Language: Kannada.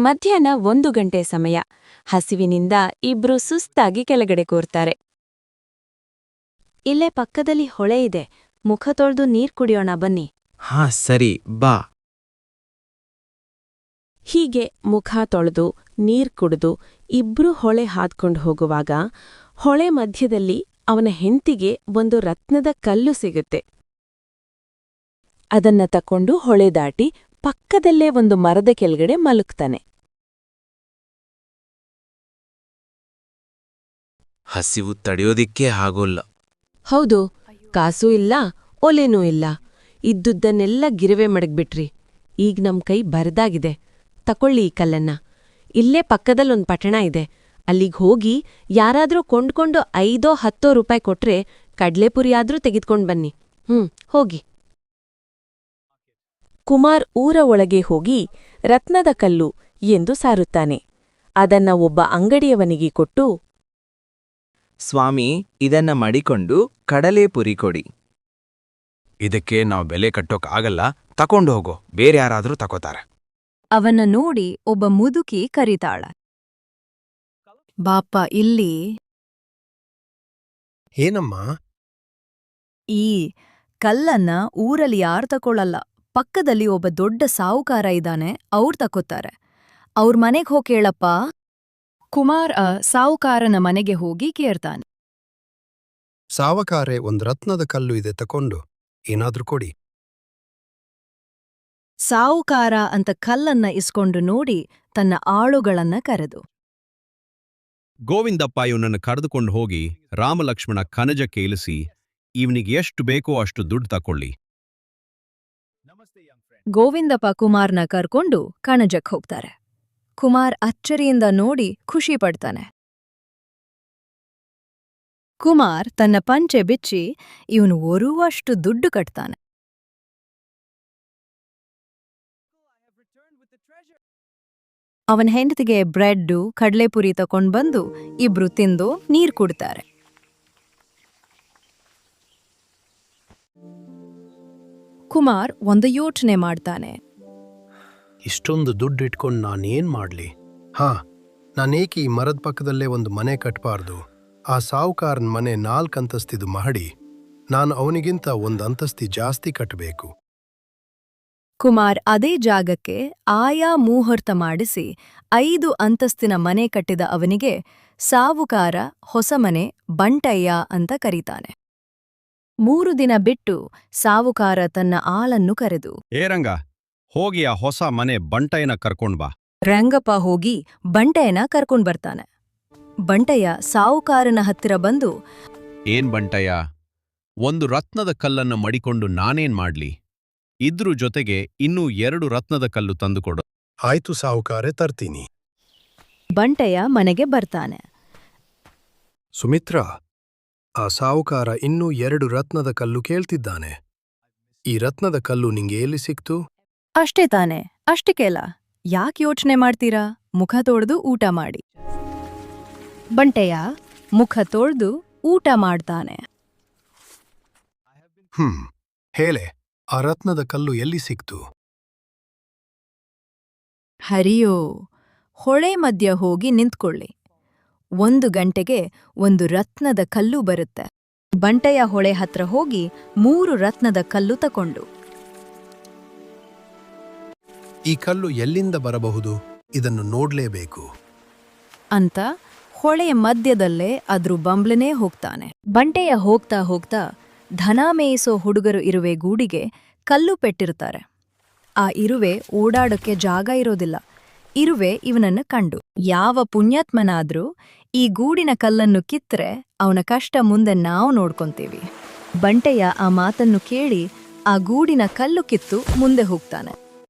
ಮಧ್ಯಾಹ್ನ 1 ಗಂಟೆ ಸಮಯ. ಹಸಿವಿನಿಂದ ಇಬ್ರು ಸುಸ್ತಾಗಿ ಕೆಳಗಡೆ ಕೂರ್ತಾರೆ. ಇಲ್ಲೇ ಪಕ್ಕದಲ್ಲಿ ಹೊಳೆ ಇದೆ, ಮುಖ ತೊಳ್ದು ನೀರ್ ಕುಡಿಯೋಣ ಬನ್ನಿ. ಹಾ ಸರಿ, ಬಾ. ಹೀಗೆ ಮುಖ ತೊಳೆದು ನೀರ್ ಕುಡಿದು ಇಬ್ರೂ ಹೊಳೆ ಹಾದ್ಕೊಂಡು ಹೋಗುವಾಗ ಹೊಳೆ ಮಧ್ಯದಲ್ಲಿ ಅವನ ಹೆಂಡ್ತಿಗೆ ಒಂದು ರತ್ನದ ಕಲ್ಲು ಸಿಗುತ್ತೆ. ಅದನ್ನ ತಕೊಂಡು ಹೊಳೆ ದಾಟಿ ಪಕ್ಕದಲ್ಲೇ ಒಂದು ಮರದ ಕೆಳಗಡೆ ಮಲಗ್ತಾನೆ. ಹಸಿವು ತಡೆಯೋದಿಕ್ಕೇ ಆಗೋಲ್ಲ. ಹೌದು, ಕಾಸೂ ಇಲ್ಲ, ಒಲೆನೂ ಇಲ್ಲ. ಇದ್ದುದನ್ನೆಲ್ಲ ಗಿರವೆ ಮಡಗ್ಬಿಟ್ರಿ. ಈಗ ನಮ್ ಕೈ ಬರದಾಗಿದೆ. ತಕೊಳ್ಳಿ ಈ ಕಲ್ಲನ್ನ. ಇಲ್ಲೇ ಪಕ್ಕದಲ್ಲೊಂದ್ ಪಟ್ಟಣ ಇದೆ, ಅಲ್ಲಿಗ್ ಹೋಗಿ ಯಾರಾದ್ರೂ ಕೊಂಡ್ಕೊಂಡು 5-10 ರೂಪಾಯಿ ಕೊಟ್ರೆ ಕಡ್ಲೆಪುರಿ ಆದ್ರೂ ತೆಗೆದ್ಕೊಂಡ್ ಬನ್ನಿ. ಹೋಗಿ. ಕುಮಾರ್ ಊರ ಒಳಗೆ ಹೋಗಿ ರತ್ನದ ಕಲ್ಲು ಎಂದು ಸಾರುತ್ತಾನೆ. ಅದನ್ನ ಒಬ್ಬ ಅಂಗಡಿಯವನಿಗೆ ಕೊಟ್ಟು, ಸ್ವಾಮಿ, ಇದನ್ನ ಮಡಿಕೊಂಡು ಕಡಲೆಪುರಿ ಕೊಡಿ. ಇದಕ್ಕೆ ನಾವು ಬೆಲೆ ಕಟ್ಟೋಕ್ ಆಗಲ್ಲ, ತಕೊಂಡು ಹೋಗೋ, ಬೇರೆ ಯಾರಾದ್ರೂ ತಕೋತಾರೆ. ಅವನ್ನ ನೋಡಿ ಒಬ್ಬ ಮುದುಕಿ ಕರೀತಾಳ. ಬಾಪ ಇಲ್ಲಿ. ಏನಮ್ಮ? ಈ ಕಲ್ಲನ್ನ ಊರಲ್ಲಿ ಯಾರ್ ತಕೊಳ್ಳಲ್ಲ. ಪಕ್ಕದಲ್ಲಿ ಒಬ್ಬ ದೊಡ್ಡ ಸಾಹುಕಾರ ಇದ್ದಾನೆ, ಅವ್ರ್ ತಕೋತಾರೆ. ಅವ್ರ ಮನೆಗ್ ಹೋಗ್ ಕೇಳಪ್ಪ. ಕುಮಾರ್ ಸಾಹುಕಾರನ ಮನೆಗೆ ಹೋಗಿ ಕೇಳ್ತಾನೆ. ಸಾವಕಾರೆ ಒಂದ್ ರತ್ನದ ಕಲ್ಲು ಇದೆ, ತಕೊಂಡು ಏನಾದ್ರೂ ಕೊಡಿ. ಸಾಹುಕಾರ ಅಂತ ಕಲ್ಲನ್ನ ಇಸ್ಕೊಂಡು ನೋಡಿ ತನ್ನ ಆಳುಗಳನ್ನ ಕರೆದು, ಗೋವಿಂದಪ್ಪ ಇವನನ್ನು ಕರೆದುಕೊಂಡು ಹೋಗಿ ರಾಮಲಕ್ಷ್ಮಣ ಕನಜಕ್ಕೆ ಇಳಿಸಿ, ಇವನಿಗೆ ಎಷ್ಟು ಬೇಕೋ ಅಷ್ಟು ದುಡ್ಡು ತಕೊಳ್ಳಿ. ಗೋವಿಂದಪ್ಪ ಕುಮಾರ್ನ ಕರ್ಕೊಂಡು ಕಣಜಕ್ ಹೋಗ್ತಾರೆ. ಕುಮಾರ್ ಅಚ್ಚರಿಯಿಂದ ನೋಡಿ ಖುಷಿ ಪಡ್ತಾನೆ. ಕುಮಾರ್ ತನ್ನ ಪಂಚೆ ಬಿಚ್ಚಿ ಇವನು ಒರುವಷ್ಟು ದುಡ್ಡು ಕಟ್ತಾನೆ. ಅವನ ಹೆಂಡತಿಗೆ ಬ್ರೆಡ್ಡು ಕಡ್ಲೆಪುರಿ ತಕೊಂಡ್ಬಂದು ಇಬ್ರು ತಿಂದು ನೀರ್ ಕುಡ್ತಾರೆ. ಕುಮಾರ್ ಒಂದು ಯೋಚನೆ ಮಾಡ್ತಾನೆ. ಇಷ್ಟೊಂದು ದುಡ್ಡು ಇಟ್ಕೊಂಡು ನಾನೇನ್ ಮಾಡ್ಲಿ? ನಾನೇಕೆ ಈ ಮರದ ಪಕ್ಕದಲ್ಲೇ ಒಂದು ಮನೆ ಕಟ್ಬಾರ್ದು? ಆ ಸಾಹುಕಾರನ್ ಮನೆ 4 ಅಂತಸ್ತಿದು ಮಹಡಿ. ನಾನು ಅವನಿಗಿಂತ 1 ಅಂತಸ್ತಿ ಜಾಸ್ತಿ ಕಟ್ಟಬೇಕು. ಕುಮಾರ್ ಅದೇ ಜಾಗಕ್ಕೆ ಆಯಾ ಮುಹೂರ್ತ ಮಾಡಿಸಿ 5 ಅಂತಸ್ತಿನ ಮನೆ ಕಟ್ಟಿದ ಅವನಿಗೆ ಸಾವುಕಾರ ಹೊಸ ಮನೆ ಬಂಟಯ್ಯ ಅಂತ ಕರೀತಾನೆ. 3 ದಿನ ಬಿಟ್ಟು ಸಾವುಕಾರ ತನ್ನ ಆಳನ್ನು ಕರೆದು, ಏ ರಂಗ, ಹೋಗಿ ಆ ಹೊಸ ಮನೆ ಬಂಟಯ್ಯನ ಕರ್ಕೊಂಡ್ ಬಾ. ರಂಗಪ್ಪ ಹೋಗಿ ಬಂಟಯ್ಯನ ಕರ್ಕೊಂಡ್ಬರ್ತಾನೆ. ಬಂಟಯ್ಯ ಸಾವುಕಾರನ ಹತ್ತಿರ ಬಂದು, ಏನ್ ಬಂಟಯ್ಯ, ಒಂದು ರತ್ನದ ಕಲ್ಲನ್ನು ಮಡಿಕೊಂಡು ನಾನೇನ್ ಮಾಡ್ಲಿ? ಇದ್ರ ಜೊತೆಗೆ ಇನ್ನೂ 2 ರತ್ನದ ಕಲ್ಲು ತಂದುಕೊಡು. ಆಯ್ತು ಸಾಹುಕಾರೆ, ತರ್ತೀನಿ. ಬಂಟಯ್ಯ ಮನೆಗೆ ಬರ್ತಾನೆ. ಸುಮಿತ್ರಾ, ಆ ಸಾಹುಕಾರ ಇನ್ನೂ 2 ರತ್ನದ ಕಲ್ಲು ಕೇಳ್ತಿದ್ದಾನೆ. ಈ ರತ್ನದ ಕಲ್ಲು ನಿಂಗೆ ಎಲ್ಲಿ ಸಿಕ್ತು? ಅಷ್ಟೇ ತಾನೆ, ಅಷ್ಟಕ್ಕೆಲ್ಲ ಯಾಕೆ ಯೋಚನೆ ಮಾಡ್ತೀರಾ? ಮುಖ ತೊಳ್ದು ಊಟ ಮಾಡಿ. ಬಂಟಯ್ಯ ಮುಖ ತೊಳ್ದು ಊಟ ಮಾಡ್ತಾನೆ. ಹೇಳೆ, ಆ ರತ್ನದ ಕಲ್ಲು ಎಲ್ಲಿ ಸಿಕ್ತು? ಹರಿಯೋ, ಹೊಳೆ ಮಧ್ಯ ಹೋಗಿ ನಿಂತ್ಕೊಳ್ಳಿ. 1 ಗಂಟೆಗೆ ಒಂದು ರತ್ನದ ಕಲ್ಲು ಬರುತ್ತೆ. ಬಂಟಯ್ಯ ಹೊಳೆ ಹತ್ರ ಹೋಗಿ 3 ರತ್ನದ ಕಲ್ಲು ತಕೊಂಡು, ಈ ಕಲ್ಲು ಎಲ್ಲಿಂದ ಬರಬಹುದು? ಇದನ್ನು ನೋಡ್ಲೇಬೇಕು ಅಂತ ಹೊಳೆಯ ಮಧ್ಯದಲ್ಲೇ ಅದ್ರ ಬಂಬ್ಲನೇ ಹೋಗ್ತಾನೆ. ಬಂಟೆಯ ಹೋಗ್ತಾ ಹೋಗ್ತಾ ದನ ಮೇಯಿಸೋ ಹುಡುಗರು ಇರುವೆ ಗೂಡಿಗೆ ಕಲ್ಲು ಪೆಟ್ಟಿರ್ತಾರೆ. ಆ ಇರುವೆ ಓಡಾಡಕ್ಕೆ ಜಾಗ ಇರೋದಿಲ್ಲ. ಇರುವೆ ಇವನನ್ನ ಕಂಡು, ಯಾವ ಪುಣ್ಯಾತ್ಮನಾದ್ರೂ ಈ ಗೂಡಿನ ಕಲ್ಲನ್ನು ಕಿತ್ತರೆ ಅವನ ಕಷ್ಟ ಮುಂದೆ ನಾವು ನೋಡ್ಕೊಂತೀವಿ. ಬಂಟೆಯ ಆ ಮಾತನ್ನು ಕೇಳಿ ಆ ಗೂಡಿನ ಕಲ್ಲು ಕಿತ್ತು ಮುಂದೆ ಹೋಗ್ತಾನೆ.